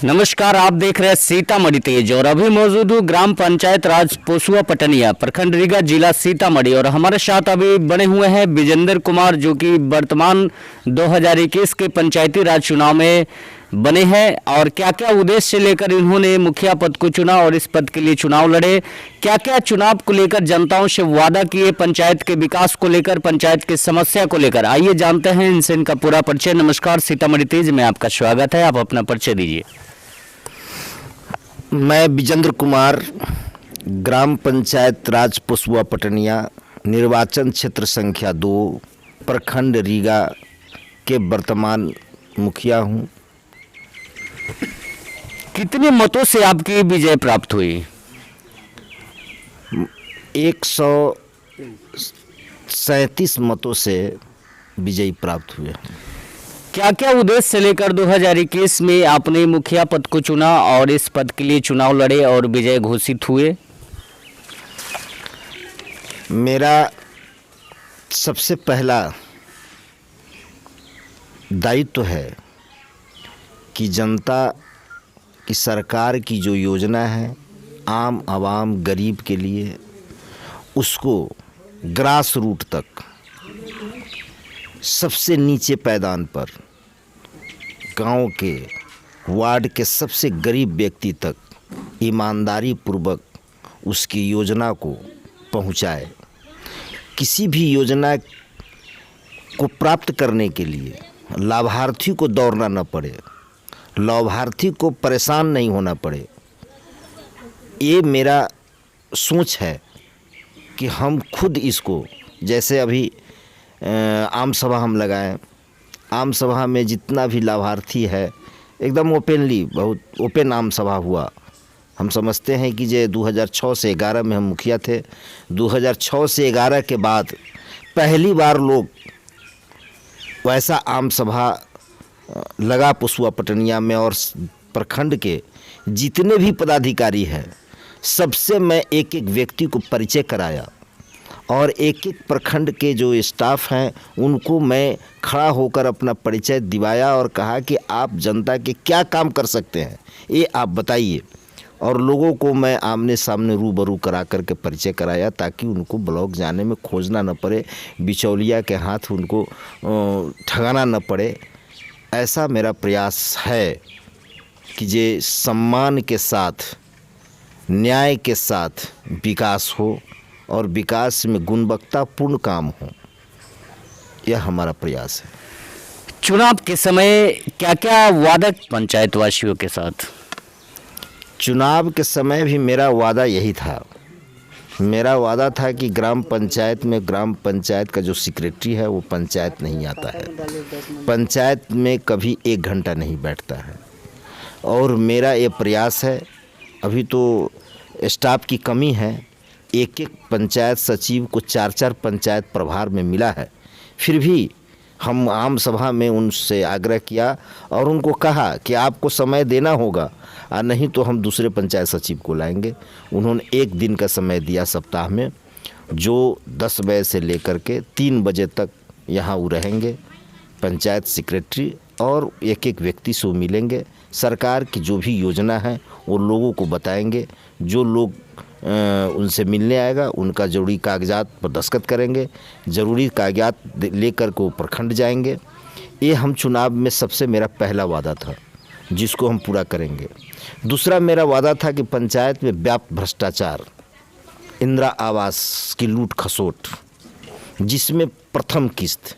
नमस्कार, आप देख रहे हैं सीतामढ़ी तेज और अभी मौजूद हूँ ग्राम पंचायत राज पोसुआ पटनिया, प्रखंड रीगा, जिला सीतामढ़ी। और हमारे साथ अभी बने हुए हैं विजेंद्र कुमार, जो कि वर्तमान 2021 के पंचायती राज चुनाव में बने हैं। और क्या क्या उद्देश्य लेकर इन्होंने मुखिया पद को चुना और इस पद के लिए चुनाव लड़े, क्या क्या चुनाव को लेकर जनताओं से वादा किए, पंचायत के विकास को लेकर, पंचायत की समस्या को लेकर, आइए जानते हैं इनसे इनका पूरा परिचय। नमस्कार, सीतामढ़ी तेज में आपका स्वागत है, आप अपना परिचय दीजिए। मैं विजेंद्र कुमार, ग्राम पंचायत राज पोसुआ पटनिया, निर्वाचन क्षेत्र संख्या 2, प्रखंड रीगा के वर्तमान मुखिया हूँ। कितने मतों से आपकी विजय प्राप्त हुई? 137 मतों से विजयी प्राप्त हुए। क्या क्या उद्देश्य लेकर 2021 में आपने मुखिया पद को चुना और इस पद के लिए चुनाव लड़े और विजय घोषित हुए? मेरा सबसे पहला दायित्व है कि जनता की सरकार की जो योजना है आम आवाम गरीब के लिए, उसको ग्रास रूट तक, सबसे नीचे पैदान पर, गांव के, वार्ड के सबसे गरीब व्यक्ति तक ईमानदारी पूर्वक उसकी योजना को पहुंचाए। किसी भी योजना को प्राप्त करने के लिए लाभार्थी को दौड़ना न पड़े, लाभार्थी को परेशान नहीं होना पड़े। ये मेरा सोच है कि हम खुद इसको, जैसे अभी आम सभा हम लगाएं, आम सभा में जितना भी लाभार्थी है एकदम ओपनली, बहुत ओपन आम सभा हुआ। हम समझते हैं कि जे 2006 से 11 में हम मुखिया थे, 2006 से 11 के बाद पहली बार लोग वैसा आम सभा लगा पोसुआ पटनिया में। और प्रखंड के जितने भी पदाधिकारी हैं सबसे मैं एक एक व्यक्ति को परिचय कराया और एक एक प्रखंड के जो स्टाफ हैं उनको मैं खड़ा होकर अपना परिचय दिवाया और कहा कि आप जनता के क्या काम कर सकते हैं ये आप बताइए। और लोगों को मैं आमने सामने रूबरू करा करके परिचय कराया ताकि उनको ब्लॉक जाने में खोजना न पड़े, बिचौलिया के हाथ उनको ठगाना न पड़े। ऐसा मेरा प्रयास है कि जे सम्मान के साथ, न्याय के साथ विकास हो और विकास में गुणवत्तापूर्ण काम हो, यह हमारा प्रयास है। चुनाव के समय क्या क्या वादा पंचायत वासियों के साथ? चुनाव के समय भी मेरा वादा यही था। मेरा वादा था कि ग्राम पंचायत में, ग्राम पंचायत का जो सेक्रेटरी है वो पंचायत नहीं आता है, पंचायत में कभी 1 घंटा नहीं बैठता है। और मेरा ये प्रयास है, अभी तो स्टाफ की कमी है, एक एक पंचायत सचिव को 4-4 पंचायत प्रभार में मिला है। फिर भी हम आम सभा में उनसे आग्रह किया और उनको कहा कि आपको समय देना होगा और नहीं तो हम दूसरे पंचायत सचिव को लाएंगे। उन्होंने 1 दिन का समय दिया सप्ताह में, जो 10 बजे से लेकर के 3 बजे तक यहाँ वो रहेंगे। पंचायत सेक्रेटरी और एक एक व्यक्ति से मिलेंगे, सरकार की जो भी योजना है वो लोगों को बताएंगे। जो लोग उनसे मिलने आएगा उनका ज़रूरी कागजात पर दस्तखत करेंगे, ज़रूरी कागजात लेकर के वो प्रखंड जाएंगे। ये हम चुनाव में सबसे मेरा पहला वादा था जिसको हम पूरा करेंगे। दूसरा मेरा वादा था कि पंचायत में व्याप्त भ्रष्टाचार, इंदिरा आवास की लूट खसोट, जिसमें प्रथम किस्त,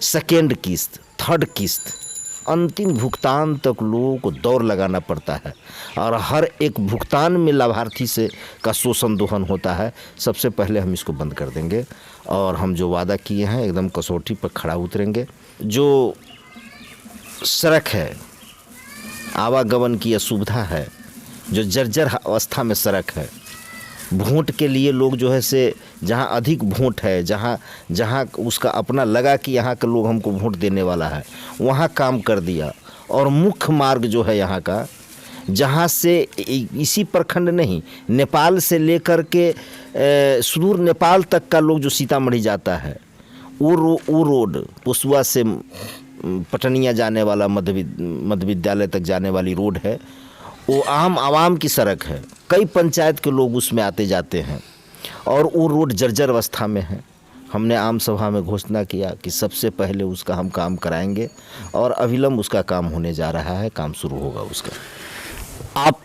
सेकेंड किस्त, थर्ड किस्त, अंतिम भुगतान तक लोगों को दौड़ लगाना पड़ता है और हर एक भुगतान में लाभार्थी से का शोषण दोहन होता है। सबसे पहले हम इसको बंद कर देंगे और हम जो वादा किए हैं एकदम कसौटी पर खड़ा उतरेंगे। जो सड़क है, आवागमन की असुविधा है, जो जर्जर अवस्था में सड़क है, वोट के लिए लोग जो है से जहाँ अधिक वोट है, जहाँ उसका अपना लगा कि यहाँ के लोग हमको वोट देने वाला है, वहाँ काम कर दिया। और मुख्य मार्ग जो है यहाँ का, जहाँ से इसी प्रखंड नहीं, नेपाल से लेकर के सुदूर नेपाल तक का लोग जो सीतामढ़ी जाता है, वो रोड पोसुआ से पटनिया जाने वाला मध्य विद्यालय तक जाने वाली रोड है, वो आम आवाम की सड़क है। कई पंचायत के लोग उसमें आते जाते हैं और वो रोड जर्जर अवस्था में है। हमने आम सभा में घोषणा किया कि सबसे पहले उसका हम काम कराएंगे और अविलंब उसका काम होने जा रहा है, काम शुरू होगा उसका। आप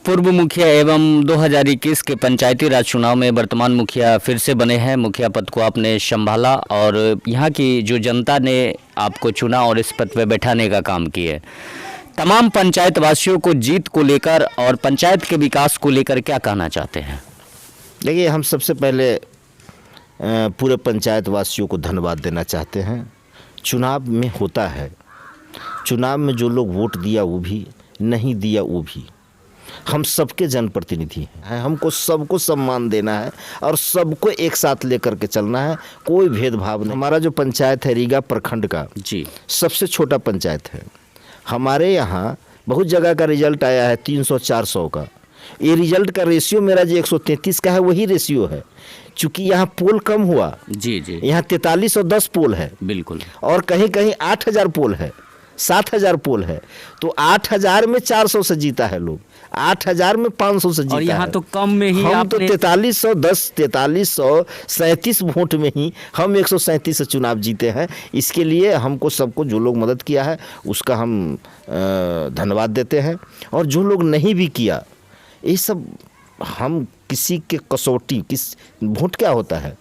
पूर्व मुखिया एवं 2021 के पंचायती राज चुनाव में वर्तमान मुखिया फिर से बने हैं। मुखिया पद को आपने संभाला और यहाँ की जो जनता ने आपको चुना और इस पद पर बैठाने का काम किया। तमाम पंचायत वासियों को जीत को लेकर और पंचायत के विकास को लेकर क्या कहना चाहते हैं? देखिए, हम सबसे पहले पूरे पंचायत वासियों को धन्यवाद देना चाहते हैं। चुनाव में होता है, चुनाव में जो लोग वोट दिया वो भी, नहीं दिया वो भी, हम सबके जनप्रतिनिधि हैं। हमको सबको सम्मान देना है और सबको एक साथ लेकर के चलना है, कोई भेदभाव नहीं। हमारा जो पंचायत है रीगा प्रखंड का जी सबसे छोटा पंचायत है। हमारे यहाँ बहुत जगह का रिजल्ट आया है 300-400 का। ये रिजल्ट का रेशियो मेरा जो 133 का है वही रेशियो है। चूँकि यहाँ पोल कम हुआ, जी जी, यहाँ 4310 पोल है बिल्कुल, और कहीं कहीं 8000 पोल है, 7000 पोल है। तो 8000 में 400 से जीता है लोग, 8000 में 500 से जीता और यहाँ है। तो कम में ही हम आपने... तो 4337 वोट में ही हम 137 से चुनाव जीते हैं। इसके लिए हमको सबको जो लोग मदद किया है उसका हम धन्यवाद देते हैं। और जो लोग नहीं भी किया, ये सब हम किसी के कसौटी, वोट क्या होता है,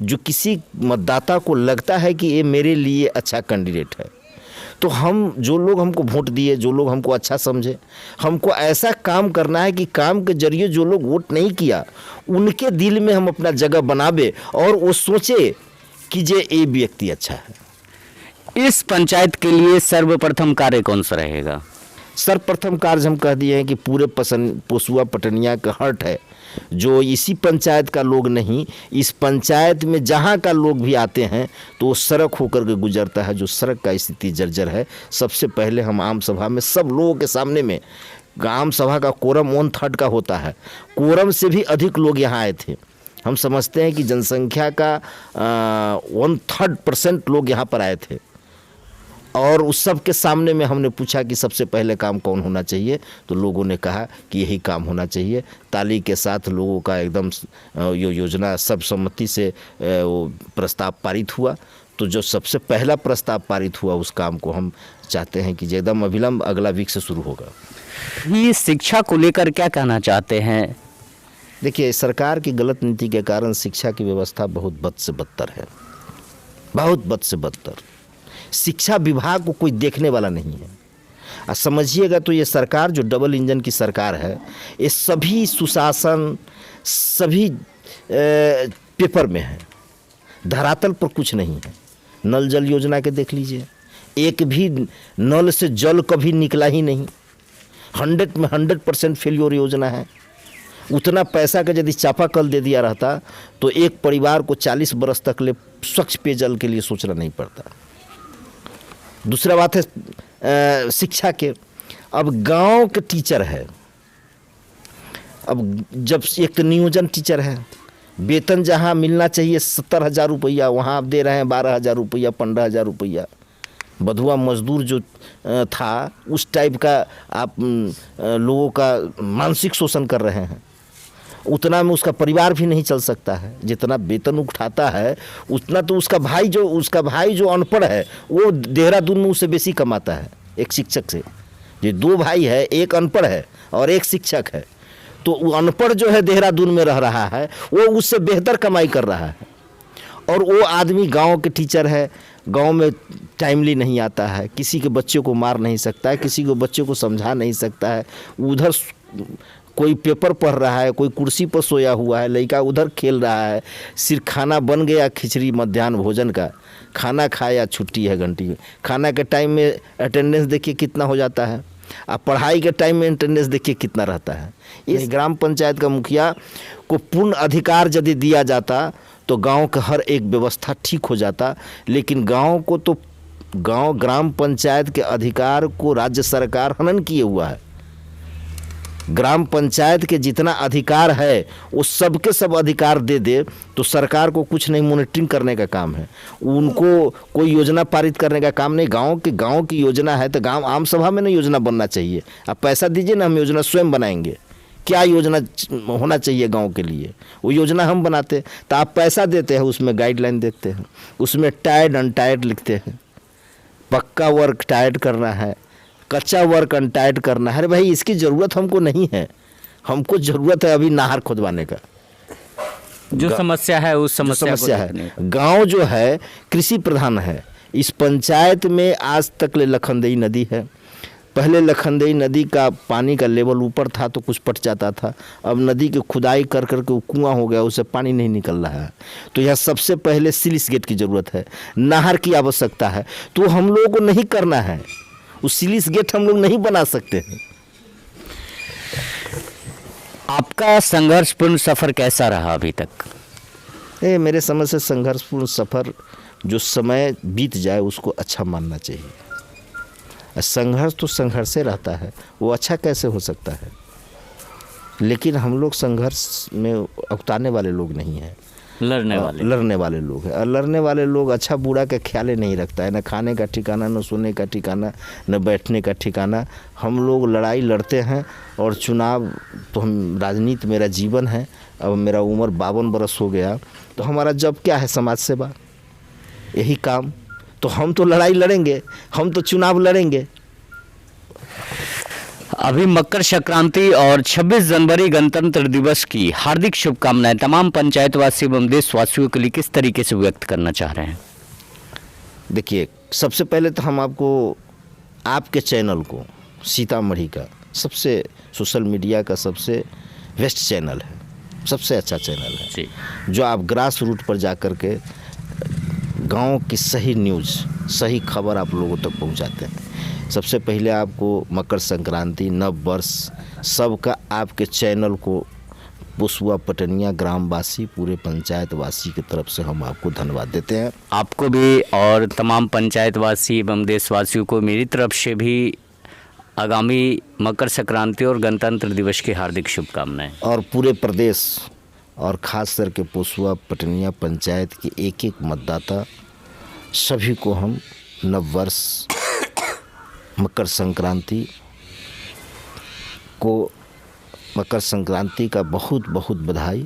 जो किसी मतदाता को लगता है कि ये मेरे लिए अच्छा कैंडिडेट है, तो हम जो लोग हमको वोट दिए, जो लोग हमको अच्छा समझे, हमको ऐसा काम करना है कि काम के जरिए जो लोग वोट नहीं किया उनके दिल में हम अपना जगह बनावे और वो सोचे कि ये व्यक्ति अच्छा है। इस पंचायत के लिए सर्वप्रथम कार्य कौन सा रहेगा? सर्वप्रथम कार्य हम कह दिए हैं कि पूरे पोसुआ पटनिया का हर्ट है, जो इसी पंचायत का लोग नहीं, इस पंचायत में जहाँ का लोग भी आते हैं तो वो सड़क होकर के गुजरता है। जो सड़क का स्थिति जर्जर है, सबसे पहले हम आम सभा में सब लोगों के सामने में, आम सभा का कोरम 1/3 का होता है, कोरम से भी अधिक लोग यहाँ आए थे। हम समझते हैं कि जनसंख्या का 1/3% लोग यहाँ पर आए थे और उस सब के सामने में हमने पूछा कि सबसे पहले काम कौन होना चाहिए, तो लोगों ने कहा कि यही काम होना चाहिए। ताली के साथ लोगों का एकदम योजना सर्वसम्मति से वो प्रस्ताव पारित हुआ। तो जो सबसे पहला प्रस्ताव पारित हुआ उस काम को हम चाहते हैं कि एकदम अविलंब अगला वीक से शुरू होगा। ये शिक्षा को लेकर क्या कहना चाहते हैं? देखिए, सरकार की गलत नीति के कारण शिक्षा की व्यवस्था बहुत बद से बदतर है, बहुत बद से बदतर। शिक्षा विभाग को कोई देखने वाला नहीं है। और समझिएगा तो ये सरकार जो डबल इंजन की सरकार है, ये सभी सुशासन सभी पेपर में है, धरातल पर कुछ नहीं है। नल जल योजना के देख लीजिए, एक भी नल से जल कभी निकला ही नहीं। 100 में 100% फेल्योर योजना है। उतना पैसा का यदि चापाकल दे दिया रहता तो एक परिवार को 40 बरस तक ले स्वच्छ पेयजल के लिए सोचना नहीं पड़ता। दूसरा बात है शिक्षा के। अब गांव के टीचर है, अब जब एक नियोजन टीचर है, वेतन जहां मिलना चाहिए 70,000 रुपया, वहाँ आप दे रहे हैं 12,000 रुपया, 15,000 रुपया। बधुआ मजदूर जो था उस टाइप का आप लोगों का मानसिक शोषण कर रहे हैं। उतना में उसका परिवार भी नहीं चल सकता है। जितना वेतन उठाता है उतना तो उसका भाई जो अनपढ़ है वो देहरादून में उससे बेसी कमाता है एक शिक्षक से। ये 2 भाई है, एक अनपढ़ है और एक शिक्षक है, तो वो अनपढ़ जो है देहरादून में रह रहा है, वो उससे बेहतर कमाई कर रहा है। और वो आदमी गांव के टीचर है, गांव में टाइमली नहीं आता है, किसी के बच्चे को मार नहीं सकता है, किसी के बच्चे को समझा नहीं सकता है। उधर कोई पेपर पढ़ रहा है, कोई कुर्सी पर सोया हुआ है, लड़का उधर खेल रहा है। सिर्फ खाना बन गया, खिचड़ी मध्याह्न भोजन का खाना खाया, छुट्टी है घंटी में। खाना के टाइम में अटेंडेंस देखिए कितना हो जाता है, अब पढ़ाई के टाइम में अटेंडेंस देखिए कितना रहता है। इस ग्राम पंचायत का मुखिया को पूर्ण अधिकार यदि दिया जाता तो गांव का हर एक व्यवस्था ठीक हो जाता। लेकिन ग्राम पंचायत के अधिकार को राज्य सरकार हनन किए हुआ है। ग्राम पंचायत के जितना अधिकार है वो सबके सब अधिकार दे दे तो सरकार को कुछ नहीं मॉनिटरिंग करने का काम है, उनको कोई योजना पारित करने का काम नहीं। गांव की योजना है तो गांव आम सभा में ना योजना बनना चाहिए। आप पैसा दीजिए ना, हम योजना स्वयं बनाएंगे। क्या योजना होना चाहिए गांव के लिए वो योजना हम बनाते हैं। तो आप पैसा देते हैं, उसमें गाइडलाइन देते हैं, उसमें टायर्ड अनटायर्ड लिखते हैं। पक्का वर्क टायर्ड करना है, कच्चा वर्क अनटायर्ड करना है। अरे भाई इसकी ज़रूरत हमको नहीं है, हमको ज़रूरत है अभी नहर खोदवाने का। जो समस्या है उस समस्या है। गांव जो है कृषि प्रधान है। इस पंचायत में आज तक ले लखनदेई नदी है। पहले लखनदेई नदी का पानी का लेवल ऊपर था तो कुछ पट जाता था, अब नदी की खुदाई कर करके कुआं हो गया, उससे पानी नहीं निकल रहा है। तो यह सबसे पहले सिलिस गेट की ज़रूरत है, नहर की आवश्यकता है। तो हम लोगों को नहीं करना है, उस सिलिस गेट हम लोग नहीं बना सकते हैं। आपका संघर्षपूर्ण सफर कैसा रहा अभी तक? मेरे समझ से संघर्षपूर्ण सफर जो समय बीत जाए उसको अच्छा मानना चाहिए। संघर्ष तो संघर्ष से रहता है, वो अच्छा कैसे हो सकता है। लेकिन हम लोग संघर्ष में उकताने वाले लोग नहीं हैं, लड़ने वाले लोग हैं। और लड़ने वाले लोग अच्छा बुरा का ख्याल ही नहीं रखता है, न खाने का ठिकाना, न सोने का ठिकाना, न बैठने का ठिकाना। हम लोग लड़ाई लड़ते हैं। और चुनाव तो हम राजनीति मेरा जीवन है। अब मेरा उम्र 52 बरस हो गया, तो हमारा जब क्या है समाज सेवा, यही काम। तो हम तो लड़ाई लड़ेंगे, हम तो चुनाव लड़ेंगे। अभी मकर संक्रांति और 26 जनवरी गणतंत्र दिवस की हार्दिक शुभकामनाएं तमाम पंचायतवासी एवं देशवासियों के लिए किस तरीके से व्यक्त करना चाह रहे हैं? देखिए, सबसे पहले तो हम आपको, आपके चैनल को, सीतामढ़ी का सबसे सोशल मीडिया का सबसे बेस्ट चैनल है, सबसे अच्छा चैनल है जी। जो आप ग्रास रूट पर जा कर के गांव की सही न्यूज़, सही खबर आप लोगों तक पहुंचाते हैं। सबसे पहले आपको मकर संक्रांति, नव वर्ष सबका आपके चैनल को पोसुआ पटनिया ग्रामवासी, पूरे पंचायतवासी की तरफ से हम आपको धन्यवाद देते हैं। आपको भी और तमाम पंचायतवासी एवं देशवासियों को मेरी तरफ से भी आगामी मकर संक्रांति और गणतंत्र दिवस की हार्दिक शुभकामनाएं। और पूरे प्रदेश और ख़ास करके पोसुआ पटनिया पंचायत के एक एक मतदाता सभी को हम नववर्ष, मकर संक्रांति का बहुत बहुत बधाई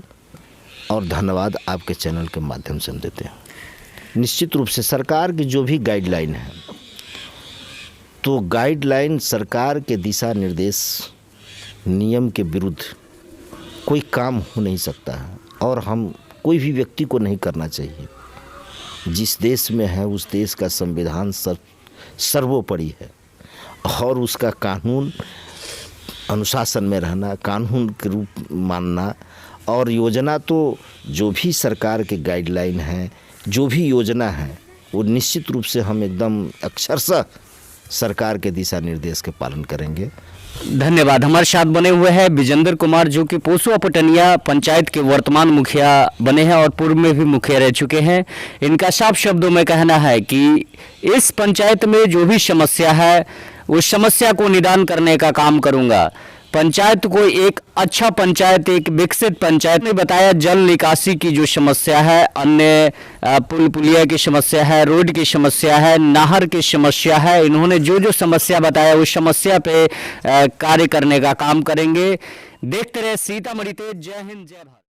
और धन्यवाद आपके चैनल के माध्यम से हम देते हैं। निश्चित रूप से सरकार की जो भी गाइडलाइन है, तो गाइडलाइन सरकार के दिशा निर्देश नियम के विरुद्ध कोई काम हो नहीं सकता है। और हम कोई भी व्यक्ति को नहीं करना चाहिए। जिस देश में है उस देश का संविधान सर्वोपरि है और उसका कानून अनुशासन में रहना, कानून के रूप मानना। और योजना तो जो भी सरकार के गाइडलाइन है, जो भी योजना है, वो निश्चित रूप से हम एकदम अक्षरशः सरकार के दिशा निर्देश के पालन करेंगे। धन्यवाद। हमारे साथ बने हुए हैं विजेंद्र कुमार, जो कि पोसुआ पटनिया पंचायत के वर्तमान मुखिया बने हैं और पूर्व में भी मुखिया रह चुके हैं। इनका साफ शब्दों में कहना है कि इस पंचायत में जो भी समस्या है उस समस्या को निदान करने का काम करूंगा। पंचायत को एक अच्छा पंचायत, एक विकसित पंचायत ने बताया। जल निकासी की जो समस्या है, अन्य पुल पुलिया की समस्या है, रोड की समस्या है, नहर की समस्या है, इन्होंने जो जो समस्या बताया उस समस्या पे कार्य करने का काम करेंगे। देखते रहे सीतामढ़ी तेज। जय हिंद, जय भारत।